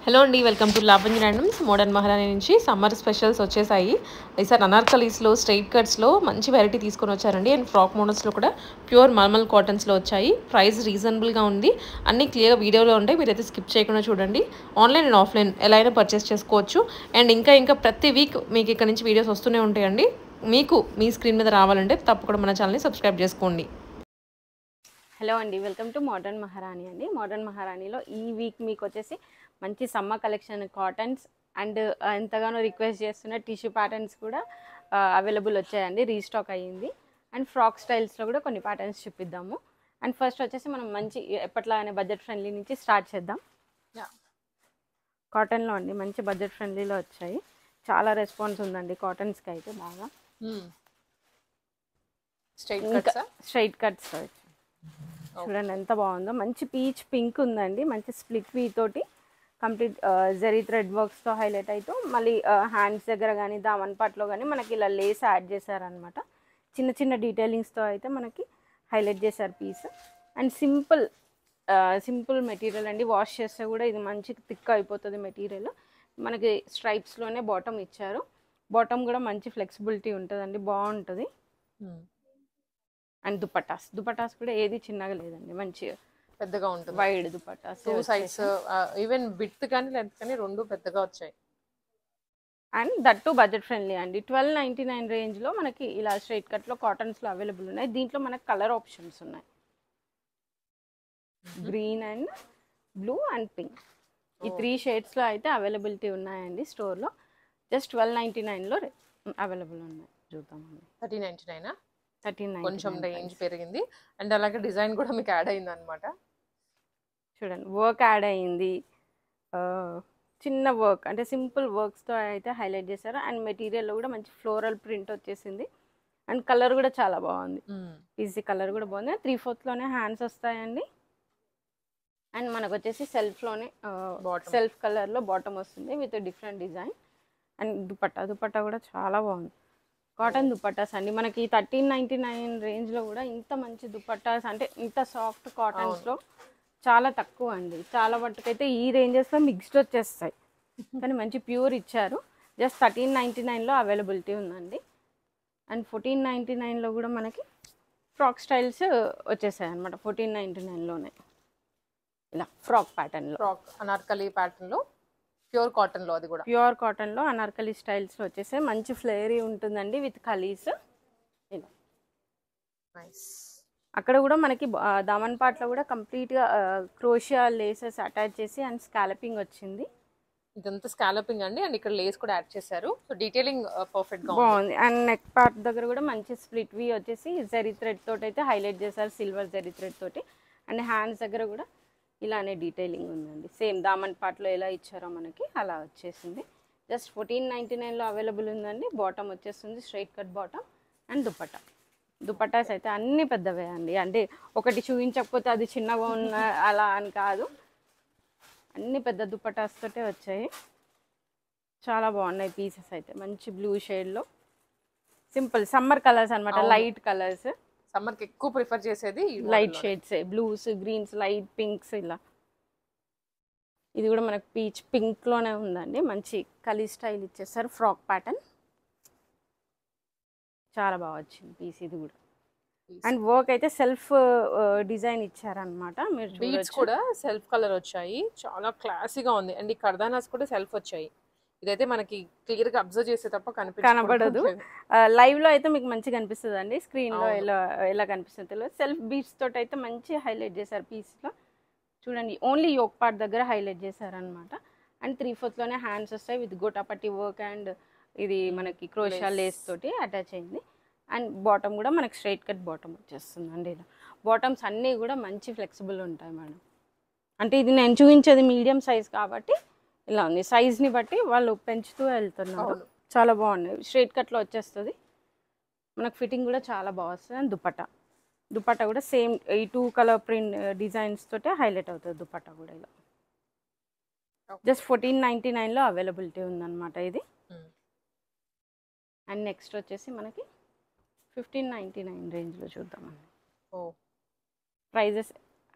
Hello అండి, welcome to Lavanya randoms. Modern మహారాణి నుంచి సమ్మర్ స్పెషల్స్ వచ్చేసాయి. ఈసారి అనార్కలీస్లో స్ట్రైట్ కట్స్లో మంచి వెరైటీ తీసుకొని వచ్చారండి. అండ్ ఫ్రాక్ మోడల్స్లో కూడా ప్యూర్ మల్మల్ కాటన్స్లో వచ్చాయి. ప్రైస్ రీజనబుల్గా ఉంది. అన్ని క్లియర్ వీడియోలో ఉంటాయి, మీరైతే స్కిప్ చేయకుండా చూడండి. ఆన్లైన్ అండ్ ఆఫ్లైన్ ఎలా అయినా పర్చేస్ చేసుకోవచ్చు. అండ్ ఇంకా ప్రతి వీక్ మీకు ఇక్కడ నుంచి వీడియోస్ వస్తూనే ఉంటాయండి. మీకు మీ స్క్రీన్ మీద రావాలంటే తప్పకుండా మన ఛానల్ని సబ్స్క్రైబ్ చేసుకోండి. హలో అండి, వెల్కమ్ టు మోడర్న్ మహారాణి అండి. మోడర్న్ మహారాణిలో ఈ వీక్ మీకు వచ్చేసి మంచి సమ్మర్ కలెక్షన్ కాటన్స్ అండ్ ఎంతగానో రిక్వెస్ట్ చేస్తున్న టిష్యూ ప్యాటర్న్స్ కూడా అవైలబుల్ వచ్చాయండి. రీస్టాక్ అయ్యింది. అండ్ ఫ్రాక్ స్టైల్స్లో కూడా కొన్ని ప్యాటర్న్స్ చూపిద్దాము. అండ్ ఫస్ట్ వచ్చేసి మనం మంచి ఎప్పట్లాగానే బడ్జెట్ ఫ్రెండ్లీ నుంచి స్టార్ట్ చేద్దాం. కాటన్లో అండి మంచి బడ్జెట్ ఫ్రెండ్లీలో వచ్చాయి. చాలా రెస్పాన్స్ ఉందండి కాటన్స్కి అయితే బాగా. స్ట్రైట్ కట్స్ చూడండి ఎంత బాగుందో. మంచి పీచ్ పింక్ ఉందండి. మంచి స్ప్లిట్ వీ తోటి కంప్లీట్ జరీ థ్రెడ్ వర్క్స్తో హైలైట్ అవుతూ మళ్ళీ హ్యాండ్స్ దగ్గర కానీ దామన్ పార్ట్లో కానీ మనకి ఇలా లేస్ యాడ్ చేశారనమాట. చిన్న చిన్న డీటెయిలింగ్స్తో అయితే మనకి హైలైట్ చేశారు పీస్. అండ్ సింపుల్ మెటీరియల్ అండి. వాష్ చేస్తే కూడా ఇది మంచి థిక్ అయిపోతుంది మెటీరియల్. మనకి స్ట్రైప్స్లోనే బాటమ్ ఇచ్చారు. బాటమ్ కూడా మంచి ఫ్లెక్సిబిలిటీ ఉంటుందండి, బాగుంటుంది. అండ్ దుపటాస్ కూడా ఏది చిన్నగా లేదండి, మంచి పెద్దగా ఉంటుంది. Wide dupattas, 2 sides even width కానీ లెంత్ కానీ రెండు పెద్దగా వచ్చాయి. And that to budget friendly అండి. 1299 రేంజ్లో మనకి ఇలా స్ట్రైట్ కట్లో కాటన్స్లో అవైలబుల్ ఉన్నాయి. దీంట్లో మనకి కలర్ ఆప్షన్స్ ఉన్నాయి, green and blue and pink. ఈ 3 షేడ్స్లో అయితే అవైలబిలిటీ ఉన్నాయండి స్టోర్లో. జస్ట్ 1299లో అవైలబుల్ ఉన్నాయి. చూద్దామండి. 1399 కొంచెం రేంజ్ పెరిగింది. అండ్ అలాగే డిజైన్ కూడా మీకు యాడ్ అయింది అనమాట. చూడండి, వర్క్ యాడ్ అయ్యింది. చిన్న వర్క్ అంటే సింపుల్ వర్క్స్తో అయితే హైలైట్ చేశారు. అండ్ మెటీరియల్లో కూడా మంచి ఫ్లోరల్ ప్రింట్ వచ్చేసింది. అండ్ కలర్ కూడా చాలా బాగుంది. ఈజీ కలర్ కూడా బాగుంది. 3/4లోనే హ్యాండ్స్ వస్తాయండి. అండ్ మనకు వచ్చేసి సెల్ఫ్ కలర్లో బాటమ్ వస్తుంది with different design. And dupatta కూడా చాలా బాగుంది. కాటన్ దుపట్టాస్ అండి. మనకి 1399 రేంజ్లో కూడా ఇంత మంచి దుపట్టాస్ అంటే ఇంత సాఫ్ట్ కాటన్స్లో చాలా తక్కువ అండి. చాలా మట్టుకైతే ఈ రేంజెస్లో మిక్స్డ్ వచ్చేస్తాయి, కానీ మంచి ప్యూర్ ఇచ్చారు. జస్ట్ 1399లో అవైలబిలిటీ ఉందండి. అండ్ 1499లో కూడా మనకి ఫ్రాక్ స్టైల్స్ వచ్చేసాయి అనమాట. 1499లోనే ఇలా ఫ్రాక్ ప్యాటర్న్లో, ఫ్రాక్ అనార్కలి ప్యాటర్న్లో ప్యూర్ కాటన్లో, అది కూడా ప్యూర్ కాటన్లో అనార్కలి స్టైల్స్లో వచ్చేసాయి. మంచి ఫ్లేరీ ఉంటుందండి విత్ కలీస్. ఇలా నైస్. అక్కడ కూడా మనకి దామన్ పార్ట్లో కూడా కంప్లీట్గా క్రోషియా లేసెస్ అటాచ్ చేసి అండ్ స్కాలపింగ్ వచ్చింది. ఇదంతా స్కాలపింగ్ అండి. అండ్ ఇక్కడ లేస్ కూడా యాడ్ చేశారు. సో డీటెయిలింగ్ పర్ఫెక్ట్ గా బాగుంది. అండ్ నెక్ పార్ట్ దగ్గర కూడా మంచి స్ప్లిట్ వీ వచ్చేసి జరీ థ్రెడ్ తోటి అయితే హైలైట్ చేశారు, సిల్వర్ జరీ థ్రెడ్ తోటి. అండ్ హ్యాండ్స్ దగ్గర కూడా ఇలానే డీటెయిలింగ్ ఉందండి. సేమ్ దామన్ పార్ట్లో ఎలా ఇచ్చారో మనకి అలా వచ్చేసింది. జస్ట్ 1499లో అవైలబుల్ ఉందండి. బాటమ్ వచ్చేస్తుంది straight cut bottom. And dupattas అయితే అన్ని పెద్దవే అండి. అంటే ఒకటి చూపించకపోతే అది చిన్నగా ఉన్న అలా అని కాదు, అన్ని పెద్ద దుపట్టాస్ తోటే వచ్చాయి. చాలా బాగున్నాయి పీసెస్ అయితే. మంచి బ్లూ షేడ్లో సింపుల్ సమ్మర్ కలర్స్ అనమాట, లైట్ కలర్స్. సమ్మర్కి ఎక్కువ ప్రిఫర్ చేసేది light shades, blues, greens, light pinks ఇలా. ఇది కూడా మనకు పీచ్ పింక్లోనే ఉందండి. మంచి కలీ స్టైల్ ఇచ్చేస్తారు. ఫ్రాక్ ప్యాటర్న్ చాలా బాగా వచ్చింది పీస్. ఇది కూడా అండ్ వర్క్ అయితే సెల్ఫ్ డిజైన్ ఇచ్చారనమాట. మీరు బీడ్స్ కూడా సెల్ఫ్ కలర్ వచ్చాయి, చాలా క్లాసీగా ఉంది. అండ్ ఈ కర్దానాస్ కూడా సెల్ఫ్ వచ్చాయి. ఇదైతే మనకి క్లియర్ గా అబ్జర్వ్ చేసే తప్ప కనబడదు. లైవ్ లో అయితే మీకు మంచిగా కనిపిస్తుంది అండి. స్క్రీన్ లో ఎలా కనిపిస్తుంది. సెల్ఫ్ బీడ్స్ తోటి అయితే మంచి హైలైట్ చేశారు పీస్ లో. చూడండి, ఓన్లీ యోక్ పార్ట్ దగ్గర హైలైట్ చేశారనమాట. అండ్ 3/4లోనే హ్యాండ్స్ వస్తాయి విత్ గోటాపట్టి వర్క్. అండ్ ఇది మనకి క్రోషియా లేస్ తోటి అటాచ్ అయింది. అండ్ బాటమ్ కూడా మనకి స్ట్రైట్ కట్ బాటమ్ వచ్చేస్తుంది అండి. ఇలా బాటమ్స్ అన్నీ కూడా మంచి ఫ్లెక్సిబుల్ ఉంటాయి మేడం. అంటే ఇది నేను చూపించేది మీడియం సైజ్ కాబట్టి ఇలా ఉంది. సైజ్ని బట్టి వాళ్ళు పెంచుతూ వెళ్తున్నారు. చాలా బాగున్నాయి. స్ట్రైట్ కట్లో వచ్చేస్తుంది మనకు. ఫిట్టింగ్ కూడా చాలా బాగా వస్తుంది. అండ్ దుపట్టా కూడా సేమ్ ఈ 2 కలర్ ప్రింట్ డిజైన్స్ తోటే హైలైట్ అవుతుంది దుపట్టా కూడా. ఇలా జస్ట్ 1499లో అవైలబిలిటీ ఉందన్నమాట ఇది. అండ్ నెక్స్ట్ వచ్చేసి మనకి 1599 రేంజ్లో చూద్దామండి. ప్రైజెస్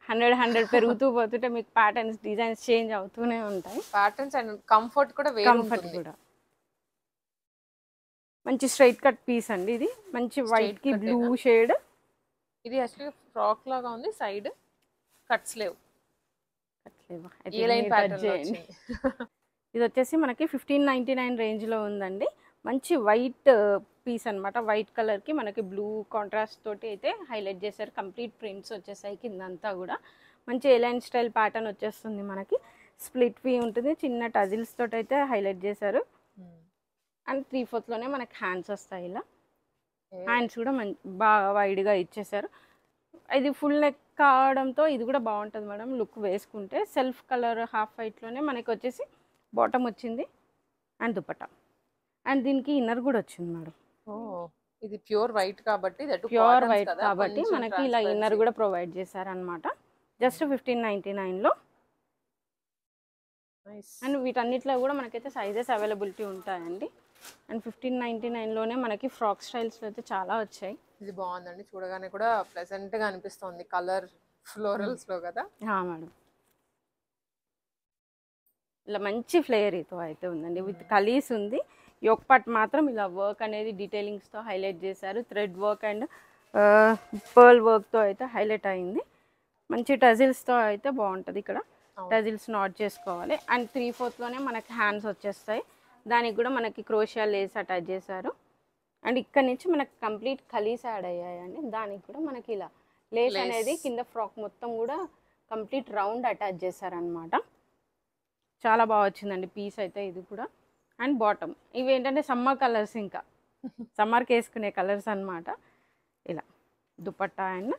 100 పెరుగుతూ పోతుంటే మీకు ప్యాటర్న్స్ డిజైన్స్ చేంజ్ అవుతూనే ఉంటాయి. ప్యాటర్న్స్ అండ్ కంఫర్ట్ కూడా వేరే కంఫర్ట్ ఉంటుంది. కూడా మంచి స్ట్రైట్ కట్ పీస్ అండి ఇది. మంచి వైట్ కి బ్లూ షేడ్. ఇది యాక్చువల్లీ ఫ్రాక్ లాగా ఉంది. సైడ్ కట్స్ లేవు. ఈ లైన్ ప్యాటర్న్ వచ్చింది. ఇది వచ్చేసి మనకి 1599 రేంజ్ లో ఉందండి. మంచి వైట్ పీస్ అన్నమాట. వైట్ కలర్ కి మనకి బ్లూ కాంట్రాస్ట్ తోటి అయితే హైలైట్ చేశారు. కంప్లీట్ ప్రింట్స్ వచ్చేసాయి కిందంతా కూడా. మంచి ఏలైన్ స్టైల్ ప్యాటర్న్ వచ్చేస్తుంది మనకి. స్ప్లిట్ వీ ఉంటుంది. చిన్న టజిల్స్ తోటి అయితే హైలైట్ చేశారు. అండ్ 3/4 లోనే మనకి హ్యాండ్స్ వస్తాయి. ఇలా హ్యాండ్స్ కూడా బాగా వైడ్గా ఇచ్చేసారు. ఇది ఫుల్ నెక్ కావడంతో ఇది కూడా బాగుంటుంది మేడం లుక్ వేసుకుంటే. సెల్ఫ్ కలర్ హాఫ్ వైట్లోనే మనకి వచ్చేసి బాటమ్ వచ్చింది అండ్ దుపట్టా. అండ్ దీనికి ఇన్నర్ కూడా వచ్చింది మేడం. ఇది ప్యూర్ వైట్ కాబట్టి ప్యూర్ వైట్ కాబట్టి మనకి ఇలా ఇన్నర్ కూడా ప్రొవైడ్ చేశారనమాట. జస్ట్ 1599లో. అండ్ వీటన్నిటిలో కూడా మనకైతే సైజెస్ అవైలబిలిటీ ఉంటాయండి. అండ్ 1599లోనే మనకి ఫ్రాక్ స్టైల్స్లో అయితే చాలా వచ్చాయి. ఇది బాగుందండి, చూడగానే కూడా ప్లెజెంట్గా అనిపిస్తుంది. కలర్ ఫ్లోరల్స్లో కదా మేడం. ఇలా మంచి ఫ్లేయర్తో అయితే ఉందండి. విత్ కలీస్ ఉంది. యోక్ పార్ట్ మాత్రం ఇలా వర్క్ అనేది డీటెయిలింగ్స్తో హైలైట్ చేశారు. థ్రెడ్ వర్క్ అండ్ పర్ల్ వర్క్తో అయితే హైలైట్ అయింది. మంచి టజిల్స్తో అయితే బాగుంటుంది. ఇక్కడ టజిల్స్ నాట్ చేసుకోవాలి. అండ్ 3/4లోనే మనకి హ్యాండ్స్ వచ్చేస్తాయి. దానికి కూడా మనకి క్రోషియా లేస్ అటాచ్ చేశారు. అండ్ ఇక్కడ నుంచి మనకి కంప్లీట్ కలీస్ యాడ్ అయ్యాయండి. దానికి కూడా మనకి ఇలా లేస్ అనేది కింద ఫ్రాక్ మొత్తం కూడా కంప్లీట్ రౌండ్ అటాచ్ చేశారనమాట. చాలా బాగా వచ్చిందండి పీస్ అయితే ఇది కూడా. అండ్ బాటమ్ ఇవి ఏంటంటే సమ్మర్ కలర్స్, ఇంకా సమ్మర్కి వేసుకునే కలర్స్ అనమాట. ఇలా దుపట్టా అండ్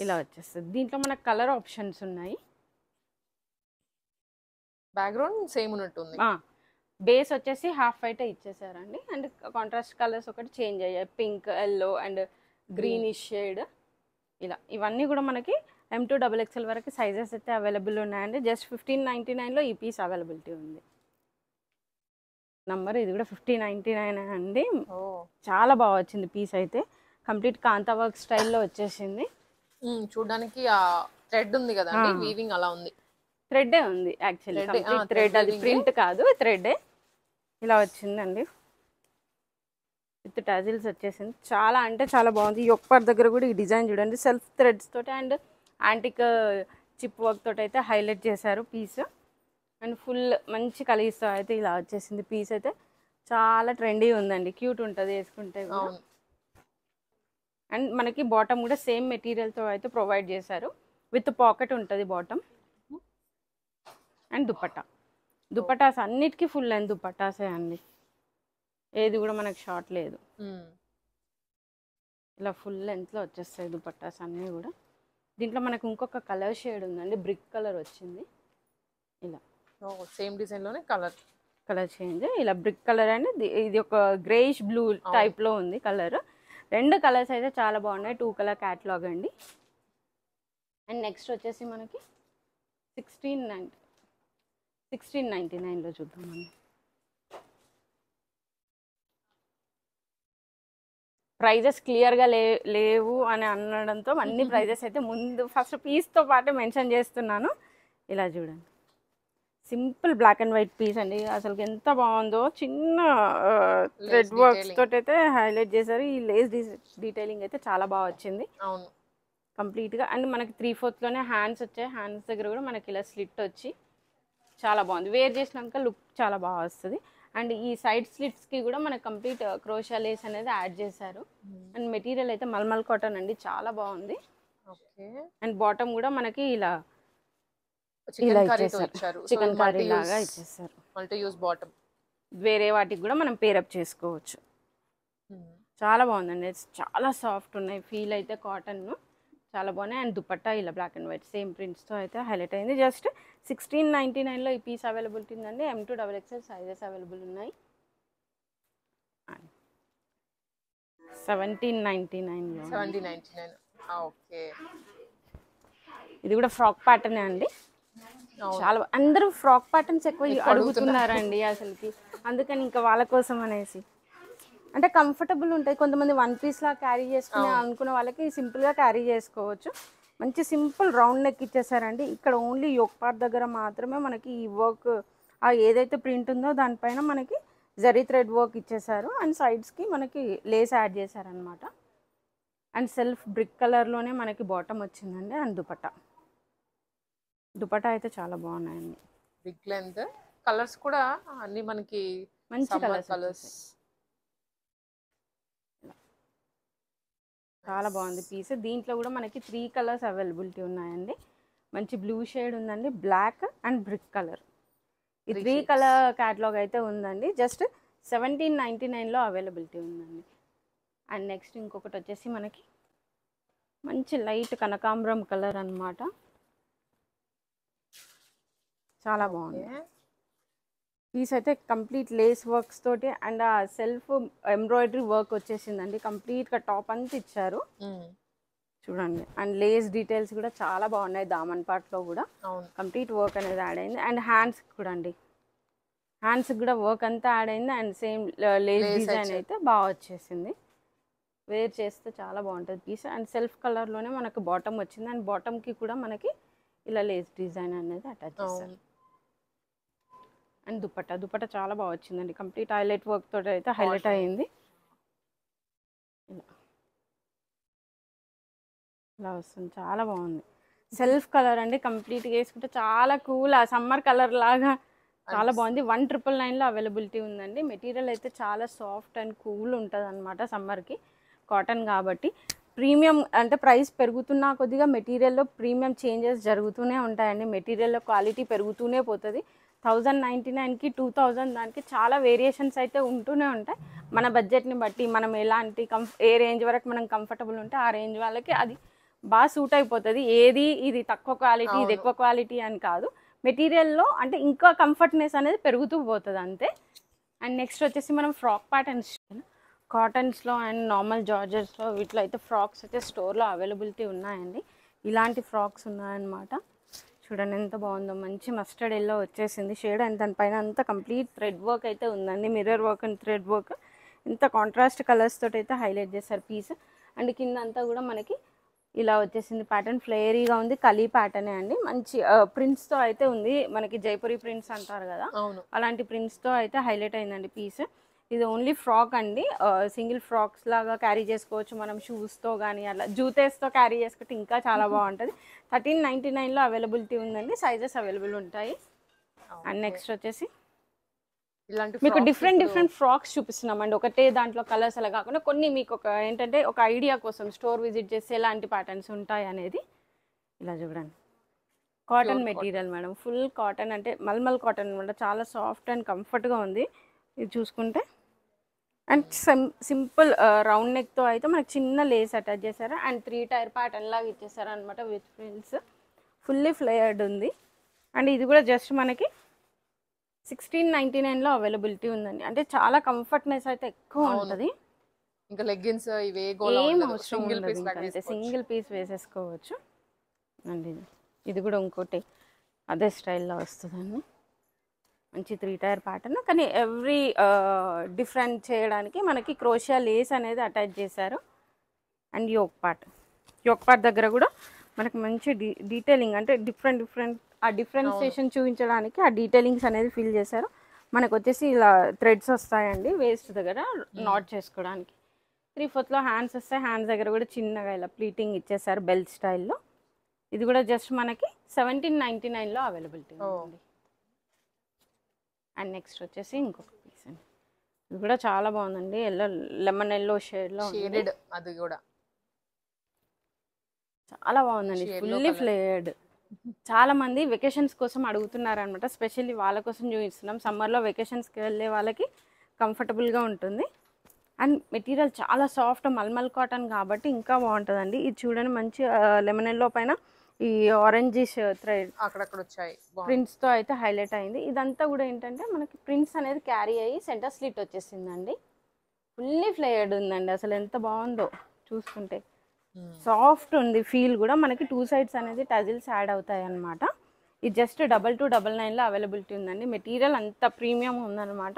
ఇలా వచ్చేస్తుంది. దీంట్లో మనకు కలర్ ఆప్షన్స్ ఉన్నాయి. బ్యాక్గ్రౌండ్ సేమ్ ఉన్నట్టుంది. బేస్ వచ్చేసి హాఫ్ వైట్ ఇచ్చేసారండి. అండ్ కాంట్రాస్ట్ కలర్స్ ఒకటి చేంజ్ అయ్యాయి. Pink, yellow and greenish shade. ఇలా ఇవన్నీ కూడా మనకి M2 XXL వరకు సైజెస్ అయితే అవైలబుల్ ఉన్నాయండి. జస్ట్ 1599లో ఈ పీస్ అవైలబిలిటీ ఉంది. నంబర్ ఇది కూడా 1599 అండి. చాలా బాగా వచ్చింది పీస్ అయితే. కంప్లీట్ కాంతా వర్క్ స్టైల్లో వచ్చేసింది. చూడడానికి ఆ థ్రెడ్ ఉంది కదా, వీవింగ్ అలా ఉంది. థ్రెడ్డే ఉంది యాక్చువల్లీ. థ్రెడ్, అది ప్రింట్ కాదు, థ్రెడ్డే. ఇలా వచ్చిందండి. విత్ టజిల్స్ వచ్చేసింది. చాలా అంటే చాలా బాగుంది. ఈ ఒక్క దగ్గర కూడా ఈ డిజైన్ చూడండి, సెల్ఫ్ థ్రెడ్స్ తోటి అండ్ యాంటిక్ చిప్ వర్క్ తోటి అయితే హైలైట్ చేశారు పీస్. అండ్ ఫుల్ మంచి కలీస్తో అయితే ఇలా వచ్చేసింది పీస్ అయితే. చాలా ట్రెండీ ఉందండి, క్యూట్ ఉంటుంది వేసుకుంటే. అండ్ మనకి బాటమ్ కూడా సేమ్ మెటీరియల్తో అయితే ప్రొవైడ్ చేశారు. విత్ పాకెట్ ఉంటుంది బాటమ్. అండ్ దుపట్టాస్ అన్నిటికీ ఫుల్ లెంత్ దుపట్టాసే అండి. ఏది కూడా మనకి షార్ట్ లేదు. ఇలా ఫుల్ లెంత్లో వచ్చేస్తాయి దుపట్టాస్ అన్నీ కూడా. దీంట్లో మనకు ఇంకొక కలర్ షేడ్ ఉందండి, బ్రిక్ కలర్ వచ్చింది. ఇలా సేమ్ డిజైన్లోనే కలర్ చేంజ్. ఇలా బ్రిక్ కలర్ అండ్ ఇది ఒక గ్రేయిష్ బ్లూ టైప్లో ఉంది కలర్. రెండు కలర్స్ అయితే చాలా బాగున్నాయి. 2 కలర్ క్యాటలాగ్ అండి. అండ్ నెక్స్ట్ వచ్చేసి మనకి 1699లో చూద్దామండి. ప్రైజెస్ క్లియర్గా లేవు అని అనడంతో అన్ని ప్రైజెస్ అయితే ముందు ఫస్ట్ పీస్తో పాటు మెన్షన్ చేస్తున్నాను. ఇలా చూడండి, simple black and white piece అండి. అసలు ఎంత బాగుందో. చిన్న థ్రెడ్ వర్క్స్ తోటి అయితే హైలైట్ చేశారు. ఈ లేస్ డీటెయిలింగ్ అయితే చాలా బాగా వచ్చింది కంప్లీట్గా. అండ్ మనకి 3/4లోనే హ్యాండ్స్ వచ్చాయి. హ్యాండ్స్ దగ్గర కూడా మనకి ఇలా స్లిట్ వచ్చి చాలా బాగుంది. వేర్ చేసినాక లుక్ చాలా బాగా వస్తుంది. అండ్ ఈ సైడ్ స్లిట్స్కి కూడా మనకి కంప్లీట్ క్రోషియా లేస్ అనేది యాడ్ చేశారు. అండ్ మెటీరియల్ అయితే మల్మల్ కాటన్ అండి, చాలా బాగుంది. అండ్ బాటమ్ కూడా మనకి ఇలా ఇచ్చేసారు, చికెన్ కర్రీ లాగా ఇచ్చేసారు. Multi use bottom. వేరే వాటికి కూడా మనం పేరప్ చేసుకోవచ్చు. చాలా బాగుందండి, చాలా సాఫ్ట్ ఉన్నాయి. ఫీల్ అయితే కాటన్ చాలా బాగున్నాయి. అండ్ దుపట్టా ఇలా బ్లాక్ అండ్ వైట్ సేమ్ ప్రింట్స్తో అయితే హైలైట్ అయింది. జస్ట్ 1699లో ఈ పీస్ అవైలబిలిటీ ఉందండి. M2 XXL సైజెస్ అవైలబుల్ ఉన్నాయి. 1799. ఓకే, ఇది కూడా ఫ్రాక్ ప్యాటర్న్ అండి. చాలా అందరూ ఫ్రాక్ ప్యాటర్న్స్ ఎక్కువ అడుగుతున్నారండి అసలుకి. అందుకని ఇంకా వాళ్ళ కోసం అనేసి, అంటే కంఫర్టబుల్ ఉంటాయి. కొంతమంది 1 పీస్ లా క్యారీ చేసుకుని అనుకున్న వాళ్ళకి సింపుల్గా క్యారీ చేసుకోవచ్చు. మంచి సింపుల్ రౌండ్ నెక్ ఇచ్చేసారండి. ఇక్కడ ఓన్లీ యోక్ పార్ట్ దగ్గర మాత్రమే మనకి ఈ వర్క్ ఏదైతే ప్రింట్ ఉందో దానిపైన మనకి జరీ థ్రెడ్ వర్క్ ఇచ్చేసారు. అండ్ సైడ్స్కి మనకి లేస్ యాడ్ చేశారనమాట. అండ్ సెల్ఫ్ బ్రిక్ కలర్లోనే మనకి బాటమ్ వచ్చిందండి. అండ్ దుపట్టా అయితే చాలా బాగున్నాయండి. బిగ్ లెంత్, కలర్స్ కూడా అన్ని మనకి మంచి కలర్స్ చాలా బాగుంది పీస్. దీంట్లో కూడా మనకి 3 కలర్స్ అవైలబిలిటీ ఉన్నాయండి. మంచి బ్లూ షేడ్ ఉందండి, బ్లాక్ అండ్ బ్రిక్ కలర్. ఈ 3 కలర్ క్యాటలాగ్ అయితే ఉందండి. జస్ట్ 1799లో అవైలబిలిటీ ఉందండి. అండ్ నెక్స్ట్ ఇంకొకటి వచ్చేసి మనకి మంచి లైట్ కనకాంబరం కలర్ అన్నమాట. చాలా బాగుంది పీస్ అయితే. కంప్లీట్ లేస్ వర్క్స్ తోటి అండ్ ఆ సెల్ఫ్ ఎంబ్రాయిడరీ వర్క్ వచ్చేసిందండి. కంప్లీట్గా టాప్ అంతా ఇచ్చారు చూడండి. అండ్ లేస్ డీటెయిల్స్ కూడా చాలా బాగున్నాయి. దామన్ పార్ట్లో కూడా కంప్లీట్ వర్క్ అనేది యాడ్ అయింది. అండ్ హ్యాండ్స్ కూడా అండి, హ్యాండ్స్కి కూడా వర్క్ అంతా యాడ్ అయింది. అండ్ సేమ్ లేస్ డిజైన్ అయితే బాగా వచ్చేసింది. వేర్ చేస్తే చాలా బాగుంటుంది పీస్. అండ్ సెల్ఫ్ కలర్లోనే మనకు బాటమ్ వచ్చింది. అండ్ బాటమ్కి కూడా మనకి ఇలా లేస్ డిజైన్ అనేది అటాచ్ చేశారు. అండ్ దుపట్టా చాలా బాగా వచ్చిందండి. కంప్లీట్ హైలైట్ వర్క్ తోటి అయితే హైలైట్ అయ్యింది. ఇలా వస్తుంది, చాలా బాగుంది. సెల్ఫ్ కలర్ అండి, కంప్లీట్గా వేసుకుంటే చాలా కూల్, ఆ సమ్మర్ కలర్ లాగా చాలా బాగుంది. 1999లో అవైలబిలిటీ ఉందండి. మెటీరియల్ అయితే చాలా సాఫ్ట్ అండ్ కూల్ ఉంటుంది అనమాట సమ్మర్కి. కాటన్ కాబట్టి ప్రీమియం అంటే ప్రైస్ పెరుగుతున్నా కొద్దిగా మెటీరియల్లో ప్రీమియం చేంజెస్ జరుగుతూనే ఉంటాయండి. మెటీరియల్లో క్వాలిటీ పెరుగుతూనే పోతుంది. 1099కి 2000 దానికి చాలా వేరియేషన్స్ అయితే ఉంటూనే ఉంటాయి. మన బడ్జెట్ని బట్టి మనం ఎలాంటి ఏ రేంజ్ వరకు మనం కంఫర్టబుల్ ఉంటే ఆ రేంజ్ వాళ్ళకి అది బాగా సూట్ అయిపోతుంది. ఇది తక్కువ క్వాలిటీ, ఇది ఎక్కువ క్వాలిటీ అని కాదు. మెటీరియల్లో అంటే ఇంకా కంఫర్ట్నెస్ అనేది పెరుగుతూ పోతుంది అంతే. అండ్ నెక్స్ట్ వచ్చేసి మనం ఫ్రాక్ ప్యాటర్న్స్ కాటన్స్లో అండ్ నార్మల్ జార్జెస్లో వీటిలో అయితే ఫ్రాక్స్ అయితే స్టోర్లో అవైలబిలిటీ ఉన్నాయండి. ఇలాంటి ఫ్రాక్స్ ఉన్నాయన్నమాట. చూడండి ఎంత బాగుందో, మంచి మస్టర్డ్ ఎల్లో వచ్చేసింది షేడ్. అండ్ దానిపైన అంతా కంప్లీట్ థ్రెడ్ వర్క్ అయితే ఉందండి. Mirror work and thread work ఇంత కాంట్రాస్ట్ కలర్స్ తోటి అయితే హైలైట్ చేస్తారు పీస్. అండ్ కింద అంతా కూడా మనకి ఇలా వచ్చేసింది. ప్యాటర్న్ ఫ్లేరీగా ఉంది, కలీ ప్యాటర్నే అండి. మంచి ప్రింట్స్తో అయితే ఉంది. మనకి జైపూరి ప్రింట్స్ అంటారు కదా, అలాంటి ప్రింట్స్తో అయితే హైలైట్ అయిందండి పీస్. ఇది ఓన్లీ ఫ్రాక్ అండి. సింగిల్ ఫ్రాక్స్ లాగా క్యారీ చేసుకోవచ్చు మనం, షూస్తో కానీ అలా జూతేస్తో క్యారీ చేసుకుంటే ఇంకా చాలా బాగుంటుంది. 1399లో అవైలబిలిటీ ఉందండి. సైజెస్ అవైలబుల్ ఉంటాయి. అండ్ నెక్స్ట్ వచ్చేసి మీకు డిఫరెంట్ ఫ్రాక్స్ చూపిస్తున్నామండి. ఒకటే దాంట్లో కలర్స్ అలా కాకుండా కొన్ని మీకు ఏంటంటే ఒక ఐడియా కోసం స్టోర్ విజిట్ చేస్తే ఎలాంటి ప్యాటర్న్స్ ఉంటాయి అనేది. ఇలా చూడండి, cotton material madam, full cotton అంటే మల్మల్ కాటన్ అనమాట. చాలా సాఫ్ట్ అండ్ కంఫర్ట్గా ఉంది ఇది చూసుకుంటే. అండ్ సింపుల్ రౌండ్ నెక్తో అయితే మనకి చిన్న లేస్ అటాచ్ చేశారు. అండ్ 3 టైర్ ప్యాటర్న్ లాగా ఇచ్చేసారు అనమాట విత్ ఫ్రిల్స్. ఫుల్లీ ఫ్లేయర్డ్ ఉంది. అండ్ ఇది కూడా జస్ట్ మనకి 1699లో అవైలబిలిటీ ఉందండి. అంటే చాలా కంఫర్ట్నెస్ అయితే ఎక్కువ ఉంటుంది. ఇంకా లెగ్గిన్స్ ఇవే ఏం అవసరం ఉండదు, అంటే సింగిల్ పీస్ వేసేసుకోవచ్చు. అండ్ ఇది కూడా ఇంకోటి అదే స్టైల్లో వస్తుందండి. మంచి 3 టైర్ ప్యాటర్న్, కానీ ఎవ్రీ డిఫరెంట్ చేయడానికి మనకి క్రోషియా లేస్ అనేది అటాచ్ చేశారు. అండ్ యోక్ పార్ట్ దగ్గర కూడా మనకి మంచి డీటెయిలింగ్ అంటే డిఫరెంట్ ఆ డిఫరెన్సియేషన్ చూపించడానికి ఆ డీటెయిలింగ్స్ అనేది ఫిల్ చేశారు. మనకు వచ్చేసి ఇలా థ్రెడ్స్ వస్తాయండి వేస్ట్ దగ్గర నాట్ చేసుకోవడానికి. 3/4లో హ్యాండ్స్ వస్తాయి. హ్యాండ్స్ దగ్గర కూడా చిన్నగా ఇలా ప్లీటింగ్ ఇచ్చేసారు బెల్ట్ స్టైల్లో. ఇది కూడా జస్ట్ మనకి 1799లో అవైలబిలిటీ ఉంది. అండ్ నెక్స్ట్ వచ్చేసి ఇంకొక పీస్ అండి. ఇది కూడా చాలా బాగుందండి. లెమన్ ఎల్లో షేడ్లో షేడెడ్, అది కూడా చాలా బాగుందండి. ఫుల్లీ ఫ్లేయర్డ్. చాలా మంది వెకేషన్స్ కోసం అడుగుతున్నారు అనమాట. స్పెషల్లీ వాళ్ళ కోసం చూపిస్తున్నాం. సమ్మర్లో వెకేషన్స్కి వెళ్ళే వాళ్ళకి కంఫర్టబుల్గా ఉంటుంది. అండ్ మెటీరియల్ చాలా సాఫ్ట్ మల్మల్ కాటన్ కాబట్టి ఇంకా బాగుంటుందండి. ఇది చూడండి, మంచి లెమన్ ఎల్లో పైన ఈ ఆరెంజిష్ థ్రెడ్ అక్కడక్కడ వచ్చాయి ప్రింట్స్తో అయితే హైలైట్ అయింది. ఇదంతా కూడా ఏంటంటే మనకి ప్రింట్స్ అనేది క్యారీ అయ్యి సెంటర్ స్లిట్ వచ్చేసిందండి. ఫుల్లీ ఫ్లేయర్డ్ ఉందండి. అసలు ఎంత బాగుందో చూస్తుంటే. సాఫ్ట్ ఉంది ఫీల్ కూడా. మనకి 2 సైడ్స్ అనేది టజిల్స్ యాడ్ అవుతాయి అన్నమాట. ఇది జస్ట్ 2299లో అవైలబిలిటీ ఉందండి. మెటీరియల్ అంత ప్రీమియం ఉందన్నమాట.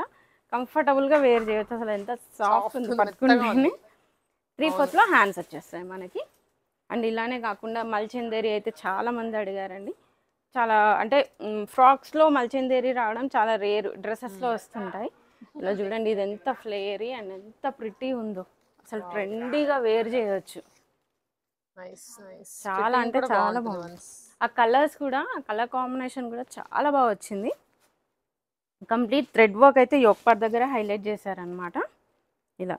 కంఫర్టబుల్గా వేర్ చేయొచ్చు. అసలు ఎంత సాఫ్ట్ ఉంది పట్టుకుంటే. 3/4లో హ్యాండ్స్ వచ్చేస్తాయి మనకి. అండ్ ఇలానే కాకుండా మల్చందేరి అయితే చాలా మంది అడిగారండి. చాలా అంటే ఫ్రాక్స్లో మల్చందేరి రావడం చాలా రేరు, డ్రెస్సెస్లో వస్తుంటాయి. ఇలా చూడండి, ఇది ఎంత ఫ్లేరీ అండ్ ఎంత ప్రిటీ ఉందో, అసలు ట్రెండీగా వేర్ చేయొచ్చు. చాలా అంటే చాలా బాగుంది. ఆ కలర్స్ కూడా, ఆ కలర్ కాంబినేషన్ కూడా చాలా బాగా వచ్చింది. కంప్లీట్ థ్రెడ్ వర్క్ అయితే యోక్ పార్ట్ దగ్గర హైలైట్ చేశారనమాట. ఇలా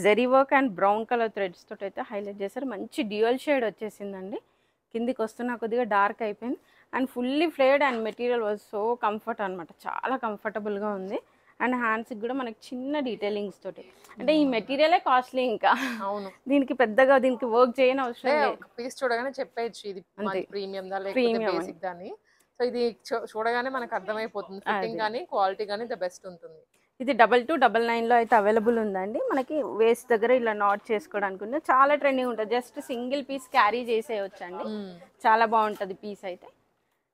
zari work and brown colour threads తోటి అయితే హైలైట్ చేశారు. మంచి డ్యూయల్ షేడ్ వచ్చేసిందండి. కిందికి వస్తున్న కొద్దిగా డార్క్ అయిపోయింది and fully ఫ్లేడ్ and material was so comfort అనమాట. చాలా కంఫర్టబుల్గా ఉంది. అండ్ హ్యాండ్స్కి కూడా మనకి చిన్న డీటెయిలింగ్స్ తోటి, అంటే ఈ మెటీరియలే కాస్ట్లీ, ఇంకా అవును, దీనికి పెద్దగా దీనికి వర్క్ చేయని అవసరం లేదు. పీస్ చూడగానే చెప్పేయచ్చు ఇది ప్రీమియం దా లేకపోతే బేసిక్ దాని. సో ఇది చూడగానే మనకు అర్థమైపోతుంది, ఫిట్టింగ్ కానీ క్వాలిటీ కానీ ద బెస్ట్ ఉంటుంది. ఇది 2299లో అయితే అవైలబుల్ ఉందండి. మనకి వేస్ట్ దగ్గర ఇలా నాట్ చేసుకోవడానికి ఉంది. చాలా ట్రెండింగ్ ఉంటుంది. జస్ట్ సింగిల్ పీస్ క్యారీ చేసేయచ్చు అండి. చాలా బాగుంటుంది పీస్ అయితే.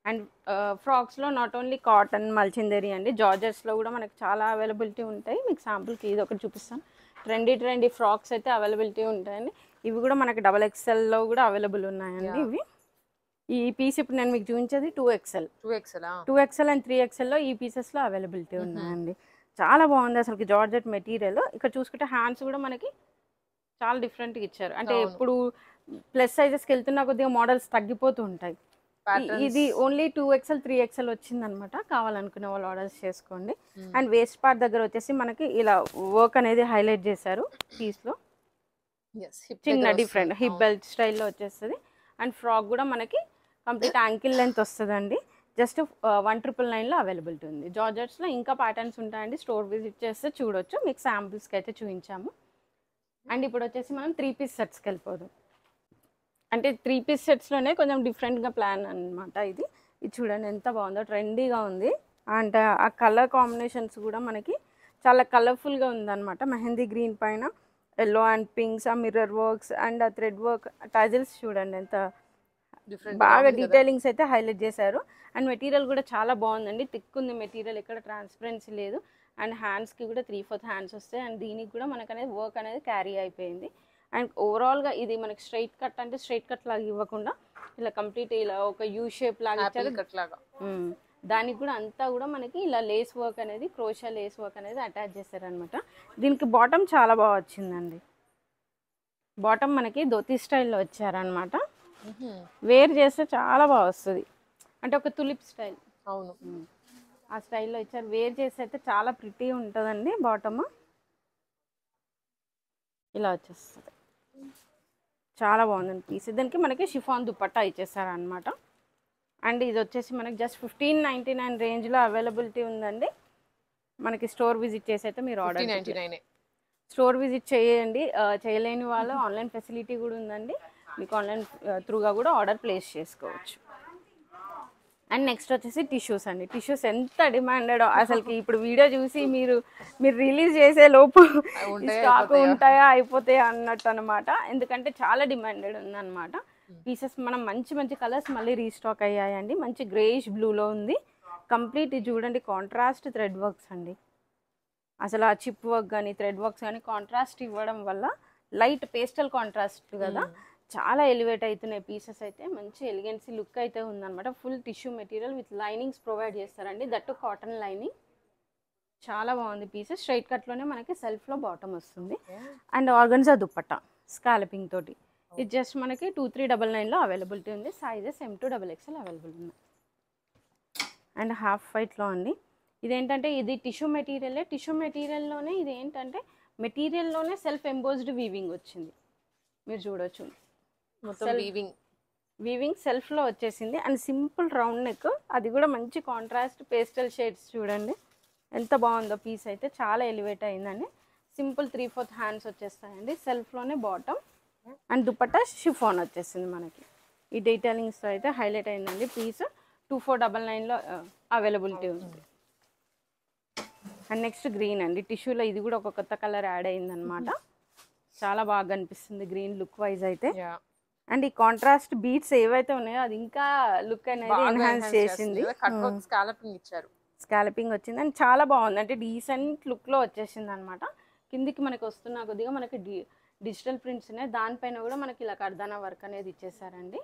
అండ్ ఫ్రాక్స్లో నాట్ ఓన్లీ కాటన్, మల్చిందరీ అండి, జార్జెస్లో కూడా మనకి చాలా అవైలబిలిటీ ఉంటాయి. మీకు శాంపుల్కి ఇది ఒకటి చూపిస్తాను. ట్రెండీ ఫ్రాక్స్ అయితే అవైలబిలిటీ ఉంటాయండి. ఇవి కూడా మనకి XXLలో కూడా అవైలబుల్ ఉన్నాయండి. ఇవి ఈ పీస్ ఇప్పుడు నేను మీకు చూపించేది 2XL అండ్ 3XLలో ఈ పీసెస్లో అవైలబిలిటీ ఉన్నాయండి. చాలా బాగుంది అసలు జార్జెట్ మెటీరియల్. ఇక్కడ చూసుకుంటే హ్యాండ్స్ కూడా మనకి చాలా డిఫరెంట్గా ఇచ్చారు. అంటే ఎప్పుడు ప్లస్ సైజెస్కి వెళ్తున్నా కొద్దిగా మోడల్స్ తగ్గిపోతూ ఉంటాయి. ఇది ఓన్లీ 2XL 3XL వచ్చిందనమాట. కావాలనుకునే వాళ్ళు ఆర్డర్స్ చేసుకోండి. అండ్ వేస్ట్ పార్ట్ దగ్గర వచ్చేసి మనకి ఇలా వర్క్ అనేది హైలైట్ చేశారు పీస్లో. చిన్న డిఫరెంట్ హిప్ బెల్ట్ స్టైల్లో వచ్చేస్తుంది. అండ్ ఫ్రాక్ కూడా మనకి కంప్లీట్ యాంకిల్ లెంత్ వస్తుందండి. జస్ట్ 1999లో అవైలబిలిటీ ఉంది. జార్జెట్స్లో ఇంకా ప్యాటర్న్స్ ఉంటాయండి. స్టోర్ విజిట్ చేస్తే చూడొచ్చు. మీకు శాంపుల్స్కి అయితే చూపించాము. అండ్ ఇప్పుడు వచ్చేసి మనం 3 పీస్ సెట్స్కి వెళ్ళిపోదాం. అంటే 3 పీస్ సెట్స్లోనే కొంచెం డిఫరెంట్గా ప్లాన్ అనమాట. ఇది చూడండి ఎంత బాగుందో, ట్రెండీగా ఉంది. అండ్ ఆ కలర్ కాంబినేషన్స్ కూడా మనకి చాలా కలర్ఫుల్గా ఉందన్నమాట. మెహందీ గ్రీన్ పైన ఎల్లో అండ్ పింక్స్, ఆ మిర్రర్ వర్క్స్ అండ్ ఆ థ్రెడ్ వర్క్ టజిల్స్ చూడండి ఎంత బాగా డీటెయిలింగ్స్ అయితే హైలైట్ చేశారు. అండ్ మెటీరియల్ కూడా చాలా బాగుందండి. థిక్ ఉంది మెటీరియల్, ఎక్కడ ట్రాన్స్పరెన్సీ లేదు. అండ్ హ్యాండ్స్కి కూడా 3/4 హ్యాండ్స్ వస్తాయి. అండ్ దీనికి కూడా మనకు అనేది వర్క్ అనేది క్యారీ అయిపోయింది. అండ్ ఓవరాల్గా ఇది మనకి స్ట్రైట్ కట్ అంటే స్ట్రైట్ కట్ లాగా ఇవ్వకుండా ఇలా కంప్లీట్ ఇలా ఒక యూ షేప్ లాగా ఇచ్చారు. దానికి కూడా అంతా కూడా మనకి ఇలా లేస్ వర్క్ అనేది, క్రోషా లేస్ వర్క్ అనేది అటాచ్ చేశారనమాట. దీనికి బాటమ్ చాలా బాగా వచ్చిందండి. బాటమ్ మనకి ధోతి స్టైల్లో వచ్చారనమాట. వేర్ చేస్తే చాలా బాగా వస్తుంది. అంటే ఒక తులిప్ స్టైల్, అవును, ఆ స్టైల్లో ఇచ్చారు. వేర్ చేస్తే అయితే చాలా ప్రిటీ ఉంటుందండి. బాటమ్ ఇలా వచ్చేస్తుంది. చాలా బాగుందండి పీస్. దానికి మనకి షిఫాన్ దుపట్టా ఇచ్చేసారనమాట. అండ్ ఇది వచ్చేసి మనకి జస్ట్ 1599 రేంజ్లో అవైలబిలిటీ ఉందండి. మనకి స్టోర్ విజిట్ చేసి అయితే మీరు ఆర్డర్ స్టోర్ విజిట్ చేయండి. చేయలేని వాళ్ళు ఆన్లైన్ ఫెసిలిటీ కూడా ఉందండి. మీకు ఆన్లైన్ త్రూగా కూడా ఆర్డర్ ప్లేస్ చేసుకోవచ్చు. అండ్ నెక్స్ట్ వచ్చేసి టిష్యూస్ అండి. టిష్యూస్ ఎంత డిమాండెడ్ అసలుకి. ఇప్పుడు వీడియో చూసి మీరు రిలీజ్ చేసే లోపు స్టాక్ ఉంటాయా అయిపోతాయా అన్నట్టు అనమాట. ఎందుకంటే చాలా డిమాండెడ్ ఉందన్నమాట. పీసెస్ మనం మంచి కలర్స్ మళ్ళీ రీస్టాక్ అయ్యాయండి. మంచి గ్రేయిష్ బ్లూలో ఉంది కంప్లీట్. ఇది చూడండి కాంట్రాస్ట్ థ్రెడ్ వర్క్స్ అండి. అసలు ఆ చిప్ వర్క్ కానీ థ్రెడ్ వర్క్స్ కానీ కాంట్రాస్ట్ ఇవ్వడం వల్ల లైట్ పేస్టల్ కాంట్రాస్ట్ కదా, చాలా ఎలివేట్ అవుతున్నాయి పీసెస్ అయితే. మంచి ఎలిగెన్సీ లుక్ అయితే ఉందన్నమాట. Full tissue material with linings provide చేస్తారండి. That cotton lining. చాలా బాగుంది పీసెస్. స్ట్రైట్ కట్లోనే మనకి సెల్ఫ్లో బాటమ్ వస్తుంది. అండ్ ఆర్గన్జా దుపట్టా స్కాలపింగ్ తోటి. ఇది జస్ట్ మనకి 2399లో అవైలబిలిటీ ఉంది. Sizes M to XXL available ఉన్నాయి. అండ్ హాఫ్ వైట్లో అండి. ఇదేంటంటే ఇది టిష్యూ మెటీరియలే. టిష్యూ మెటీరియల్లోనే ఇది ఏంటంటే మెటీరియల్లోనే సెల్ఫ్ ఎంబోజ్డ్ వీవింగ్ వచ్చింది. మీరు చూడొచ్చు మొత్తం వీవింగ్ సెల్ఫ్లో వచ్చేసింది. అండ్ సింపుల్ రౌండ్ నెక్, అది కూడా మంచి కాంట్రాస్ట్ పేస్టల్ షేడ్స్. చూడండి ఎంత బాగుందో పీస్ అయితే. చాలా ఎలివేట్ అయిందండి. సింపుల్ 3/4 హ్యాండ్స్ వచ్చేస్తాయండి. సెల్ఫ్లోనే బాటమ్ అండ్ దుపట్టా షిఫాన్ వచ్చేసింది మనకి. ఈ డీటెయిలింగ్స్తో అయితే హైలైట్ అయిందండి పీస్. 2499లో అవైలబిలిటీ ఉంది. అండ్ నెక్స్ట్ గ్రీన్ అండి. టిష్యూలో ఇది కూడా ఒక కొత్త కలర్ యాడ్ అయిందనమాట. చాలా బాగా అనిపిస్తుంది గ్రీన్ లుక్ వైజ్ అయితే. అండ్ ఈ కాంట్రాస్ట్ బీట్స్ ఏవైతే ఉన్నాయో అది ఇంకా లుక్ అనేది ఎన్హాన్స్ చేసింది. స్కాలపింగ్ వచ్చింది అండ్ చాలా బాగుంది. అంటే డీసెంట్ లుక్లో వచ్చేసింది అనమాట. కిందికి మనకి వస్తున్న కొద్దిగా మనకి డిజిటల్ ప్రింట్స్ ఉన్నాయి. దానిపైన కూడా మనకి ఇలా కర్దానా వర్క్ అనేది ఇచ్చేసారండి.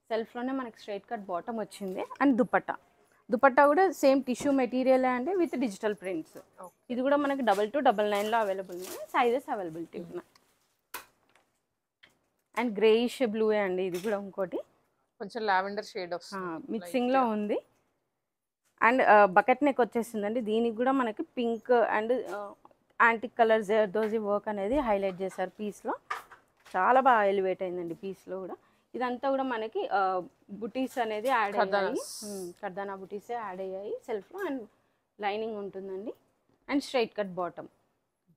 సెల్ఫ్లోనే మనకి స్ట్రైట్ కట్ బాటమ్ వచ్చింది. అండ్ దుపట్టా కూడా సేమ్ టిష్యూ మెటీరియల్ అండి విత్ డిజిటల్ ప్రింట్స్. ఇది కూడా మనకి 2299లో అవైలబుల్ ఉన్నాయి. సైజెస్ అవైలబిలిటీ ఉన్నాయి. అండ్ గ్రేయిష్ బ్లూ అండి, ఇది కూడా ఇంకోటి కొంచెం లావెండర్ షేడ్ మిక్సింగ్లో ఉంది. అండ్ బకెట్ నెక్ వచ్చేసిందండి. దీనికి కూడా మనకి pink and antique colour zardozi work అనేది హైలైట్ చేశారు పీస్లో. చాలా బాగా ఎలివేట్ అయిందండి పీస్లో కూడా. ఇదంతా కూడా మనకి బుటీస్ అనేది యాడ్ అయ్యాయి. కర్దానా బుటీసే యాడ్ అయ్యాయి సెల్ఫ్లో. అండ్ లైనింగ్ ఉంటుందండి. అండ్ స్ట్రైట్ కట్ బాటమ్,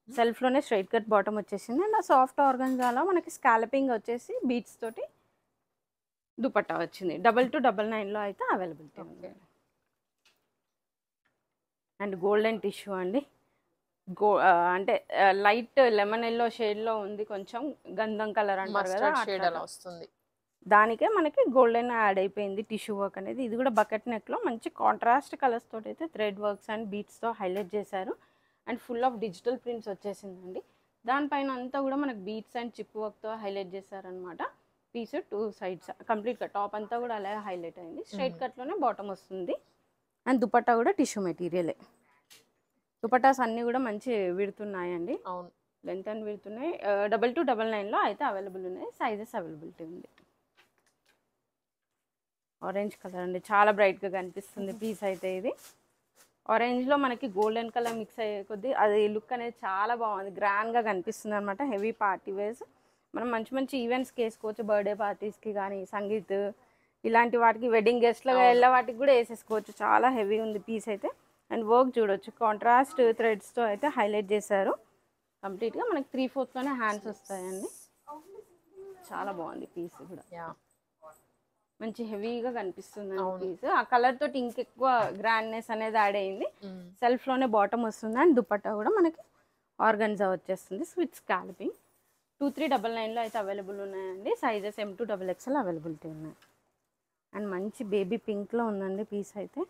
సెల్ఫ్లోనే స్ట్రైట్ కట్ బాటమ్ వచ్చేసింది. అండ్ ఆ సాఫ్ట్ ఆర్గన్జాలో మనకి స్కాలపింగ్ వచ్చేసి బీట్స్ తోటి దుపట్టా వచ్చింది. 2299లో అయితే అవైలబిలిటీ ఉంది. అండ్ గోల్డెన్ టిష్యూ అండి. అంటే లైట్ లెమన్ ఎల్లో షేడ్లో ఉంది, కొంచెం గంధం కలర్ అంటారు కదా షేడ్ అలా వస్తుంది. దానికే మనకి గోల్డెన్ యాడ్ అయిపోయింది టిష్యూ వర్క్ అనేది. ఇది కూడా బకెట్ నెక్లో మంచి కాంట్రాస్ట్ కలర్స్ తోటి అయితే థ్రెడ్ వర్క్స్ అండ్ బీట్స్తో హైలైట్ చేశారు. And full of digital prints వచ్చేసిందండి. దానిపైన అంతా కూడా మనకి బీట్స్ అండ్ చిప్ వర్క్తో హైలైట్ చేశారనమాట. పీస్ 2 సైడ్స్ కంప్లీట్గా టాప్ అంతా కూడా అలాగే హైలైట్ అయింది. స్ట్రైట్ కట్లోనే బాటమ్ వస్తుంది. అండ్ దుపట్టా కూడా టిష్యూ మెటీరియలే. దుపట్టాస్ అన్నీ కూడా మంచి విడుతున్నాయండి. అవును, లెంత్ అండ్ విడుతున్నాయి. 2299లో అయితే అవైలబుల్ ఉన్నాయి. సైజెస్ అవైలబిలిటీ ఉంది. ఆరెంజ్ కలర్ అండి, చాలా బ్రైట్గా కనిపిస్తుంది పీస్ అయితే. ఇది ఆరెంజ్లో మనకి గోల్డెన్ కలర్ మిక్స్ అయ్యే కొద్దీ అది లుక్ అనేది చాలా బాగుంది, గ్రాండ్గా కనిపిస్తుంది అనమాట. హెవీ పార్టీ వేర్స్ మనం మంచి మంచి ఈవెంట్స్కి వేసుకోవచ్చు. బర్త్డే పార్టీస్కి కానీ, సంగీత్ ఇలాంటి వాటికి, వెడ్డింగ్ గెస్ట్లుగా వెళ్ళే వాటికి కూడా వేసేసుకోవచ్చు. చాలా హెవీ ఉంది పీస్ అయితే. అండ్ వర్క్ చూడొచ్చు, కాంట్రాస్ట్ థ్రెడ్స్తో అయితే హైలైట్ చేశారు కంప్లీట్గా. మనకి 3/4లోనే హ్యాండ్స్ వస్తాయండి. చాలా బాగుంది పీస్ కూడా. మంచి హెవీగా కనిపిస్తుంది పీస్. ఆ కలర్ తోటి ఇంకెక్కువ గ్రాండ్నెస్ అనేది యాడ్ అయింది. సెల్ఫ్లోనే బాటమ్ వస్తుంది. అండ్ దుపట్టా కూడా మనకి ఆర్గన్జా వచ్చేస్తుంది విత్ స్కాల్పింగ్. 2399లో అయితే అవైలబుల్ ఉన్నాయండి. Sizes M to XXL availability ఉన్నాయి. అండ్ మంచి బేబీ పింక్లో ఉందండి పీస్ అయితే.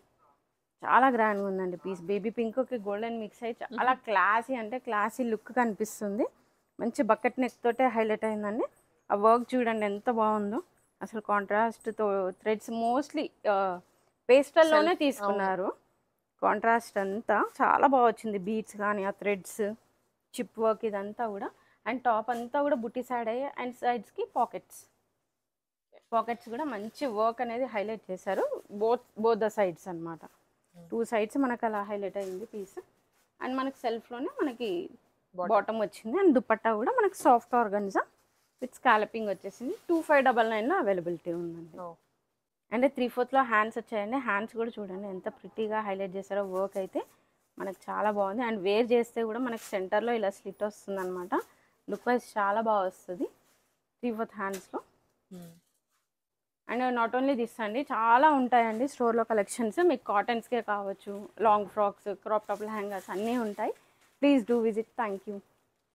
చాలా గ్రాండ్గా ఉందండి పీస్. బేబీ పింక్కి గోల్డెన్ మిక్స్ అయ్యి చాలా క్లాసీ, అంటే క్లాసీ లుక్ కనిపిస్తుంది. మంచి బకెట్ నెక్ తోటే హైలైట్ అయిందండి. ఆ వర్క్ చూడండి ఎంత బాగుందో అసలు. కాంట్రాస్ట్తో థ్రెడ్స్ మోస్ట్లీ పేస్టల్లోనే తీసుకున్నారు. కాంట్రాస్ట్ అంతా చాలా బాగా వచ్చింది. బీట్స్ కానీ, ఆ థ్రెడ్స్, చిప్ వర్క్ ఇదంతా కూడా. అండ్ టాప్ అంతా కూడా బుట్టి సైడ్ అయ్యాయి. అండ్ సైడ్స్కి పాకెట్స్ కూడా మంచి వర్క్ అనేది హైలైట్ చేశారు. బోత్ ద సైడ్స్ అనమాట. 2 సైడ్స్ మనకు అలా హైలైట్ అయింది పీస్. అండ్ మనకి సెల్ఫ్లోనే మనకి బాటమ్ వచ్చింది. అండ్ దుపట్టా కూడా మనకి సాఫ్ట్ ఆర్గన్జా విత్ స్కాలపింగ్ వచ్చేసింది. 2599లో అవైలబిలిటీ ఉందండి. అంటే 3/4లో హ్యాండ్స్ వచ్చాయండి. హ్యాండ్స్ కూడా చూడండి ఎంత ప్రిటీగా హైలైట్ చేశారో. వర్క్ అయితే మనకు చాలా బాగుంది. అండ్ వేర్ చేస్తే కూడా మనకి సెంటర్లో ఇలా స్లిట్ వస్తుంది అనమాట. లుక్ వైజ్ చాలా బాగా వస్తుంది 3/4 హ్యాండ్స్లో. అండ్ నాట్ ఓన్లీ దిస్ అండి, చాలా ఉంటాయండి స్టోర్లో కలెక్షన్స్. మీకు కాటన్స్కే కావచ్చు, long frocks, crop top lehengas అన్నీ ఉంటాయి. Please do visit. Thank you.